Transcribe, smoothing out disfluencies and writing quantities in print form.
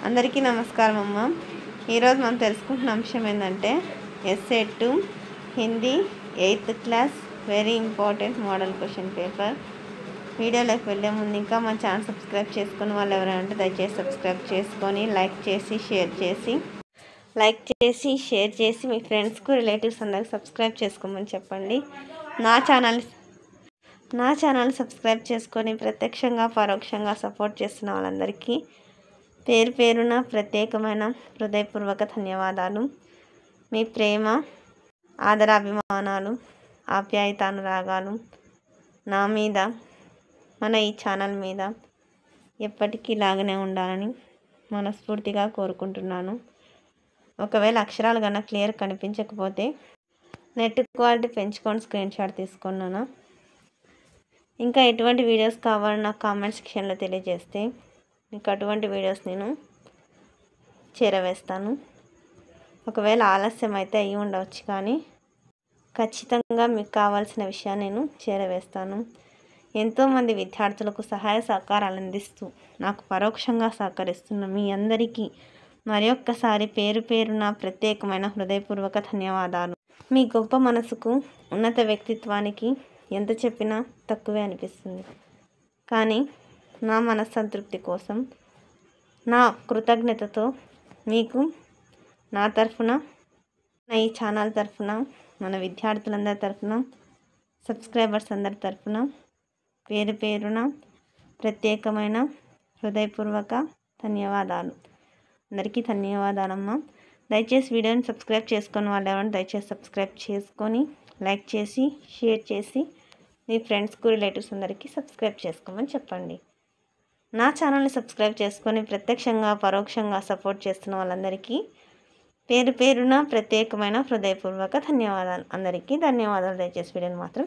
అందరికీ నమస్కారం అమ్మ. ఈరోజు మనం తెలుసుకుంటున్న అంశం ఏంటంటే SA 2 Hindi 8th class very important model question paper. వీడియోలోకి వెళ్ళే ముందు ఇంకా మన ఛానల్ సబ్స్క్రైబ్ చేసుకుని వాళ్ళు ఎవరైనా ఉంటే దయచేసి సబ్స్క్రైబ్ చేసుకొని లైక్ చేసి షేర్ చేసి మీ ఫ్రెండ్స్కు రిలేటివ్స్ అందరికి సబ్స్క్రైబ్ చేసుకోమని చెప్పండి. నా ఛానల్ సబ్స్క్రైబ్ చేసుకొని ప్రత్యక్షంగా పరోక్షంగా సపోర్ట్ చేస్తున్న వాళ్ళందరికీ పేరు పేరున ప్రత్యేకమైన హృదయపూర్వక ధన్యవాదాలు. మీ ప్రేమ, ఆదరాభిమానాలు, ఆప్యాయతానురాగాలు నా మీద, మన ఈ ఛానల్ మీద ఎప్పటికీ ఇలాగనే ఉండాలని మనస్ఫూర్తిగా కోరుకుంటున్నాను. ఒకవేళ అక్షరాలు కన్నా క్లియర్ కనిపించకపోతే నెట్ క్వాలిటీ పెంచుకొని స్క్రీన్ షాట్ తీసుకున్నాను. ఇంకా ఎటువంటి వీడియోస్ కావాలో నాకు కామెంట్ సెక్షన్లో తెలియజేస్తే మీకు అటువంటి వీడియోస్ నేను చేరవేస్తాను. ఒకవేళ ఆలస్యం అయితే అయ్యి ఉండవచ్చు, కానీ ఖచ్చితంగా మీకు కావాల్సిన విషయాన్ని నేను చేరవేస్తాను. ఎంతోమంది విద్యార్థులకు సహాయ సహకారాలు అందిస్తూ నాకు పరోక్షంగా సహకరిస్తున్న మీ అందరికీ మరొక్కసారి పేరు పేరున ప్రత్యేకమైన హృదయపూర్వక ధన్యవాదాలు. మీ గొప్ప మనసుకు, ఉన్నత వ్యక్తిత్వానికి ఎంత చెప్పినా తక్కువే అనిపిస్తుంది. కానీ నా మనస్సంతృప్తి కోసం, నా కృతజ్ఞతతో మీకు నా తరఫున, నా ఈ ఛానల్ తరఫున, మన విద్యార్థులందరి తరఫున, సబ్స్క్రైబర్స్ అందరి తరఫున పేరు పేరున ప్రత్యేకమైన హృదయపూర్వక ధన్యవాదాలు. అందరికీ ధన్యవాదాలమ్మా. దయచేసి వీడియోని సబ్స్క్రైబ్ చేసుకొని వాళ్ళు ఎవరైనా దయచేసి సబ్స్క్రైబ్ చేసుకొని లైక్ చేసి షేర్ చేసి మీ ఫ్రెండ్స్కు రిలేటివ్స్ అందరికీ సబ్స్క్రైబ్ చేసుకోమని చెప్పండి. నా ఛానల్ని సబ్స్క్రైబ్ చేసుకొని ప్రత్యక్షంగా పరోక్షంగా సపోర్ట్ చేస్తున్న వాళ్ళందరికీ పేరు పేరున ప్రత్యేకమైన హృదయపూర్వక ధన్యవాదాలు. అందరికీ ధన్యవాదాలు. దయచేసి వీడియోని మాత్రం